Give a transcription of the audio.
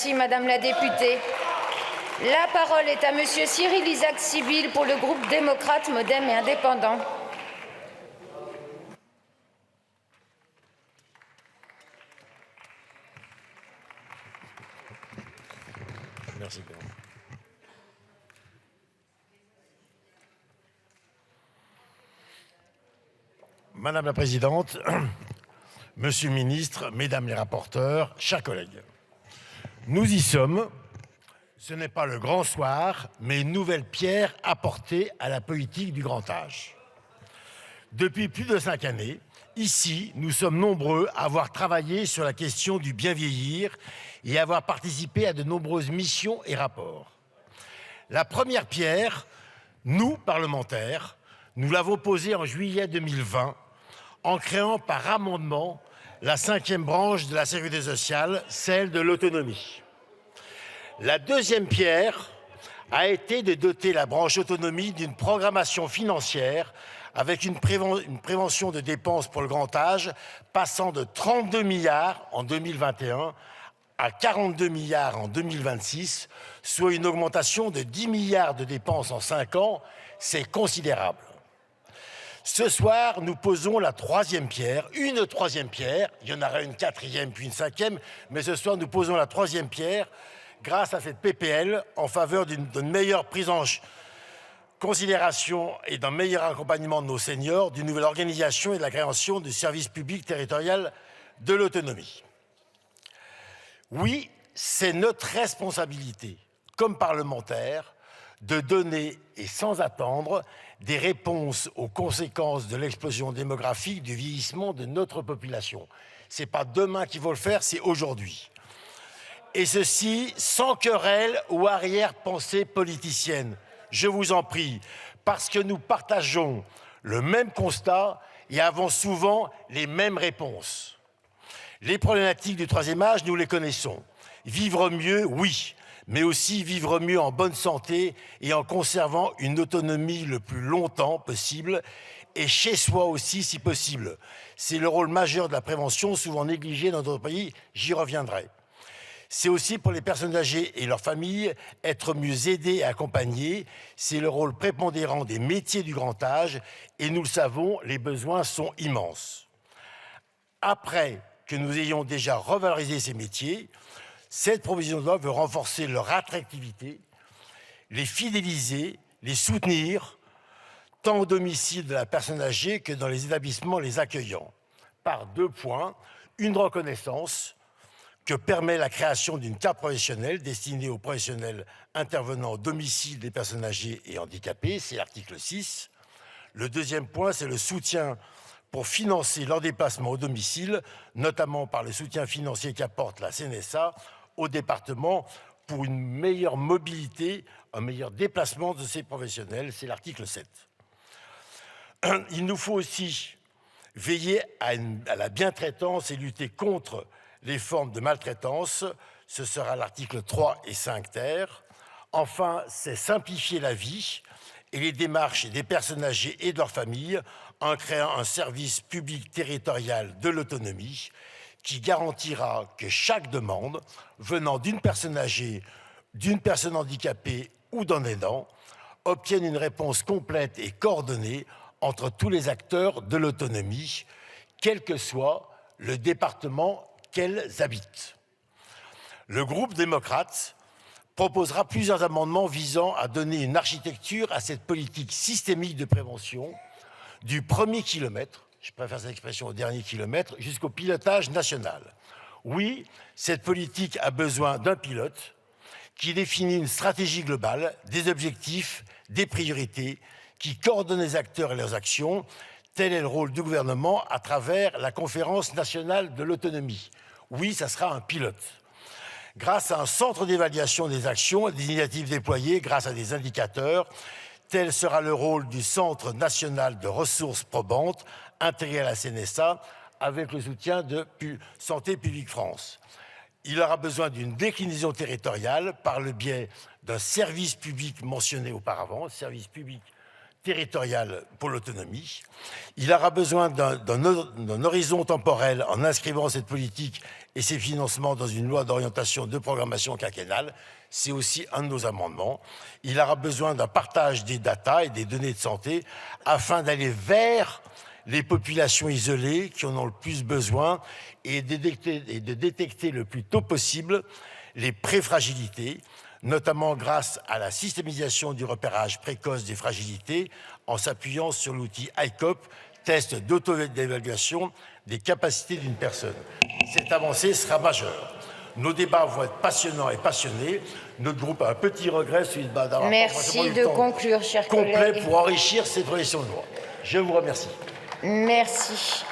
Merci, Madame la députée. La parole est à Monsieur Cyril Isaac-Sibille pour le groupe démocrate, modem et indépendant. Merci. Madame la Présidente, Monsieur le Ministre, Mesdames les rapporteurs, chers collègues, nous y sommes. Ce n'est pas le grand soir, mais une nouvelle pierre apportée à la politique du grand âge. Depuis plus de 5 années, ici, nous sommes nombreux à avoir travaillé sur la question du bien vieillir et à avoir participé à de nombreuses missions et rapports. La première pierre, nous, parlementaires, nous l'avons posée en juillet 2020 en créant par amendement la 5e branche de la sécurité sociale, celle de l'autonomie. La deuxième pierre a été de doter la branche autonomie d'une programmation financière avec une prévention de dépenses pour le grand âge passant de 32 milliards en 2021 à 42 milliards en 2026, soit une augmentation de 10 milliards de dépenses en 5 ans. C'est considérable. Ce soir, nous posons la troisième pierre, une troisième pierre, il y en aura une quatrième puis une cinquième, mais ce soir, nous posons la troisième pierre grâce à cette PPL en faveur d'une meilleure prise en considération et d'un meilleur accompagnement de nos seniors, d'une nouvelle organisation et de la création du service public territorial de l'autonomie. Oui, c'est notre responsabilité, comme parlementaires, de donner, et sans attendre, des réponses aux conséquences de l'explosion démographique, du vieillissement de notre population. Ce n'est pas demain qu'il faut le faire, c'est aujourd'hui. Et ceci sans querelle ou arrière-pensée politicienne. Je vous en prie, parce que nous partageons le même constat et avons souvent les mêmes réponses. Les problématiques du troisième âge, nous les connaissons. Vivre mieux, oui, mais aussi vivre mieux en bonne santé et en conservant une autonomie le plus longtemps possible et chez soi aussi si possible. C'est le rôle majeur de la prévention, souvent négligé dans notre pays, j'y reviendrai. C'est aussi pour les personnes âgées et leurs familles être mieux aidées et accompagnées. C'est le rôle prépondérant des métiers du grand âge et nous le savons, les besoins sont immenses. Après que nous ayons déjà revalorisé ces métiers, cette proposition de loi veut renforcer leur attractivité, les fidéliser, les soutenir, tant au domicile de la personne âgée que dans les établissements les accueillant. Par 2 points, une reconnaissance que permet la création d'une carte professionnelle destinée aux professionnels intervenant au domicile des personnes âgées et handicapées, c'est l'article 6. Le deuxième point, c'est le soutien pour financer leur déplacement au domicile, notamment par le soutien financier qu'apporte la CNSA au département pour une meilleure mobilité, un meilleur déplacement de ces professionnels, c'est l'article 7. Il nous faut aussi veiller à la bientraitance et lutter contre les formes de maltraitance, ce sera l'article 3 et 5 ter. Enfin, c'est simplifier la vie et les démarches des personnes âgées et de leurs familles en créant un service public territorial de l'autonomie qui garantira que chaque demande venant d'une personne âgée, d'une personne handicapée ou d'un aidant obtienne une réponse complète et coordonnée entre tous les acteurs de l'autonomie, quel que soit le département qu'elles habitent. Le groupe démocrate proposera plusieurs amendements visant à donner une architecture à cette politique systémique de prévention du premier kilomètre, je préfère cette expression au dernier kilomètre, jusqu'au pilotage national. Oui, cette politique a besoin d'un pilote qui définit une stratégie globale, des objectifs, des priorités, qui coordonne les acteurs et leurs actions. Tel est le rôle du gouvernement à travers la Conférence nationale de l'autonomie. Oui, ça sera un pilote. Grâce à un centre d'évaluation des actions et des initiatives déployées, grâce à des indicateurs, tel sera le rôle du Centre national de ressources probantes intégré à la CNSA avec le soutien de Santé publique France. Il aura besoin d'une déclinaison territoriale par le biais d'un service public mentionné auparavant, service public territorial pour l'autonomie. Il aura besoin d'un horizon temporel en inscrivant cette politique et ses financements dans une loi d'orientation de programmation quinquennale. C'est aussi un de nos amendements. Il aura besoin d'un partage des datas et des données de santé afin d'aller vers les populations isolées qui en ont le plus besoin et de détecter le plus tôt possible les préfragilités, notamment grâce à la systématisation du repérage précoce des fragilités en s'appuyant sur l'outil ICOP, test d'auto-évaluation des capacités d'une personne. Cette avancée sera majeure. Nos débats vont être passionnants et passionnés. Notre groupe a un petit regret, celui d'avoir Merci de conclure, chers collègues. Complet pour enrichir cette proposition de loi. Je vous remercie. Merci.